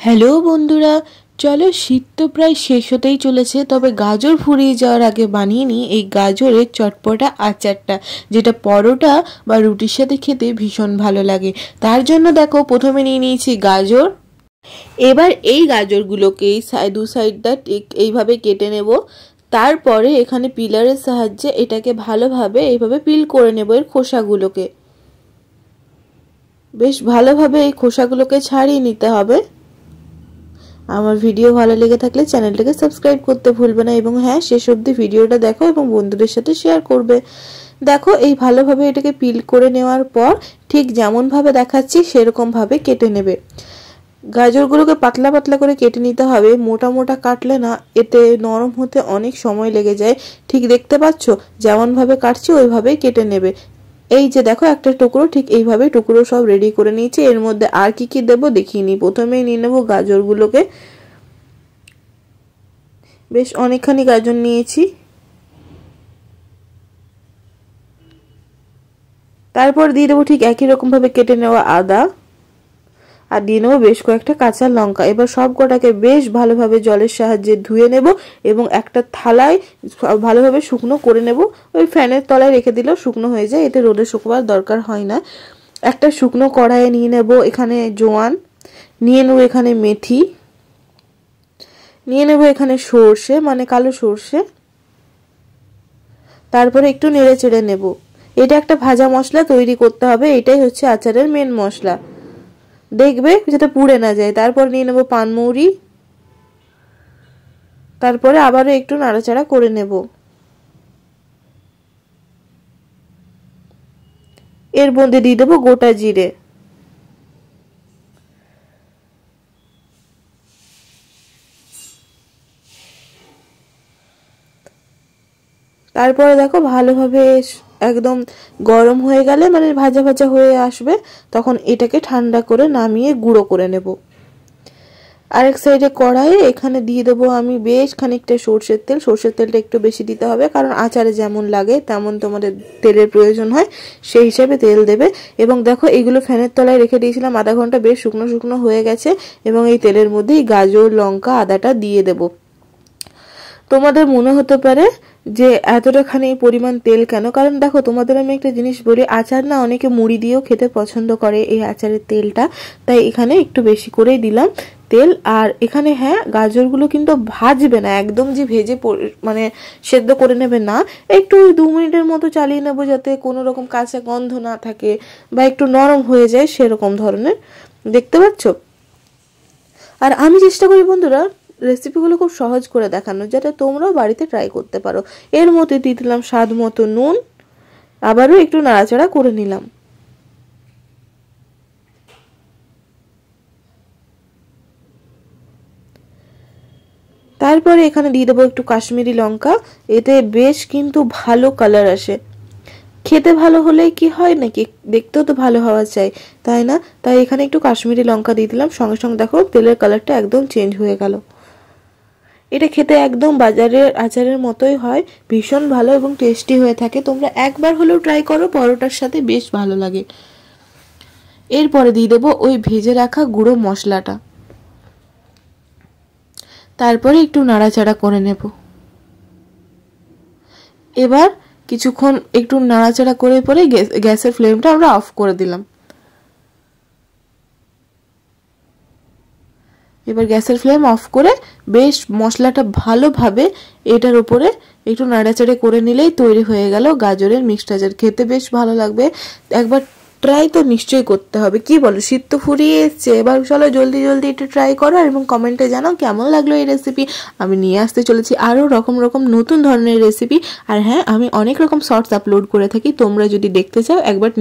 Hello বন্ধুরা, চলো শীত তো প্রায় শেষ হতেই চলেছে, তবে গাজর ফুরিয়ে যাওয়ার আগে বানিয়ে নিই এই গাজরের চটপটা আচারটা, যেটা পরোটা বা রুটির সাথে খেতে ভীষণ ভালো লাগে। তার জন্য দেখো প্রথমে নিয়ে নিয়েছি গাজর। এবার এই গাজরগুলোকে দু সাইডটা ঠিক এইভাবে কেটে নেব। তারপরে এখানে পিলারের সাহায্যে এটাকে ভালোভাবে এইভাবে পিল করে নেব এর খোসাগুলোকে। বেশ ভালোভাবে এই খোসাগুলোকে ছাড়িয়ে নিতে হবে। আমার ভিডিও ভালো লেগে থাকলে চ্যানেলটাকে সাবস্ক্রাইব করতে ভুলবে না, এবং হ্যাঁ, শেষ অবধি ভিডিওটা দেখো এবং বন্ধুদের সাথে শেয়ার করবে। দেখো এই ভালোভাবে এটাকে পিল করে নেওয়ার পর ঠিক যেমনভাবে দেখাচ্ছি সেরকমভাবে কেটে নেবে। গাজরগুলোকে পাতলা পাতলা করে কেটে নিতে হবে, মোটা মোটা কাটলে না এতে নরম হতে অনেক সময় লেগে যায়। ঠিক দেখতে পাচ্ছ যেমনভাবে কাটছি ওইভাবেই কেটে নেবে। এই যে দেখো একটা টুকরো, ঠিক এইভাবে টুকরো সব রেডি করে নিয়েছি। এর মধ্যে আর কি কি দেবো দেখিয়ে নিই। প্রথমেই নিয়ে নেবো গাজরগুলোকে, বেশ অনেকখানি গাজর নিয়েছি। তারপর দিয়ে দেবো ঠিক একই রকম ভাবে কেটে নেওয়া আদা, আর দিয়ে নেবো বেশ কয়েকটা কাঁচা লঙ্কা। এবার সব কটাকে বেশ ভালোভাবে জলের সাহায্যে ধুয়ে নেব এবং একটা থালায় ভালোভাবে শুকনো করে নেব। ওই ফ্যানের তলায় রেখে দিলেও শুকনো হয়ে যায়, এতে রোদে শুকোবার দরকার হয় না। একটা শুকনো কড়াইয়ে নিয়ে নেব এখানে জোয়ান, নিয়ে নেব এখানে মেথি, নিয়ে নেব এখানে সর্ষে মানে কালো সর্ষে। তারপরে একটু নেড়ে চেড়ে নেব। এটা একটা ভাজা মশলা তৈরি করতে হবে, এটাই হচ্ছে আচারের মেন মশলা, দেখবে যাতে পুড়ে না যায়। তারপর নিয়ে নেব পানমৌরি, তারপরে আবারও একটু নাড়াচাড়া করে নেব। এর মধ্যে দিয়ে দেবো গোটা জিরে, তারপরে দেখো ভালোভাবে একদম গরম হয়ে গেলে মানে ভাজা ভাজা হয়ে আসবে, তখন এটাকে ঠান্ডা করে নামিয়ে গুঁড়ো করে নেব। আরেক সাইডে কড়াইয়ে এখানে দিয়ে দেবো আমি বেশ খানিকটা সর্ষের তেল। সর্ষের তেলটা একটু বেশি দিতে হবে, কারণ আচারে যেমন লাগে তেমন তোমাদের তেলের প্রয়োজন হয়, সেই হিসেবে তেল দেবে। এবং দেখো এইগুলো ফ্যানের তলায় রেখে দিয়েছিলাম আধা ঘন্টা, বেশ শুকনো শুকনো হয়ে গেছে। এবং এই তেলের মধ্যেই গাজর, লঙ্কা, আদাটা দিয়ে দেবো। তোমাদের মনে হতে পারে যে এতটাখানি পরিমাণ তেল কেন, কারণ দেখো তোমাদের আমি একটা জিনিস বলি, আচার না অনেকে মুড়ি দিয়েও খেতে পছন্দ করে এই আচারের তেলটা, তাই এখানে একটু বেশি করেই দিলাম তেল। আর এখানে হ্যাঁ, গাজরগুলো কিন্তু ভাজবে না, একদম যে ভেজে মানে সেদ্ধ করে নেবে না, একটু 2 মিনিটের মতো চালিয়ে নেবো, যাতে কোনো রকম কাঁচা গন্ধ না থাকে বা একটু নরম হয়ে যায় সেরকম ধরনের, দেখতে পাচ্ছ। আর আমি চেষ্টা করি বন্ধুরা রেসিপিগুলো খুব সহজ করে দেখানো, যাতে তোমরাও বাড়িতে ট্রাই করতে পারো। এর মধ্যে দিয়ে দিলাম স্বাদ মতো নুন, আবারও একটু নাড়াচাড়া করে নিলাম। তারপরে এখানে দিয়ে দেবো একটু কাশ্মীরি লঙ্কা, এতে বেশ কিন্তু ভালো কালার আসে। খেতে ভালো হলেই কি হয় নাকি, দেখতেও তো ভালো হওয়া চাই, তাই না? তাই এখানে একটু কাশ্মীরি লঙ্কা দিয়ে দিলাম। সঙ্গে সঙ্গে দেখো তেলের কালারটা একদম চেঞ্জ হয়ে গেল। এটা খেতে একদম বাজারের আচারের মতোই হয়, ভীষণ ভালো এবং টেস্টি হয়ে থাকে। তোমরা একবার হলেও ট্রাই করো, পরোটার সাথে বেশ ভালো লাগে। এরপরে দিয়ে দেবো ওই ভেজে রাখা গুঁড়ো মশলাটা, তারপরে একটু নাড়াচাড়া করে নেব। এবার কিছুক্ষণ একটু নাড়াচাড়া করে পরে গ্যাসের ফ্লেমটা আমরা অফ করে দিলাম। এবার গ্যাসের ফ্লেম অফ করে বেশ মশলাটা ভালোভাবে এটার উপরে একটু নাড়াচাড়া করে নিলেই তৈরি হয়ে গেল গাজরের মিক্সড আচার। খেতে বেশ ভালো লাগবে, একবার ট্রাই তো নিশ্চয়ই করতে হবে। কি বলো, শীত তো ফুরিয়ে এসছে, এবার চলো জলদি জলদি একটু ট্রাই করো এবং কমেন্টে জানাও কেমন লাগলো এই রেসিপি। আমি নিয়ে আসতে চলেছি আরও রকম রকম নতুন ধরনের রেসিপি। আর হ্যাঁ, আমি অনেক রকম শর্টস আপলোড করে থাকি, তোমরা যদি দেখতে চাও একবার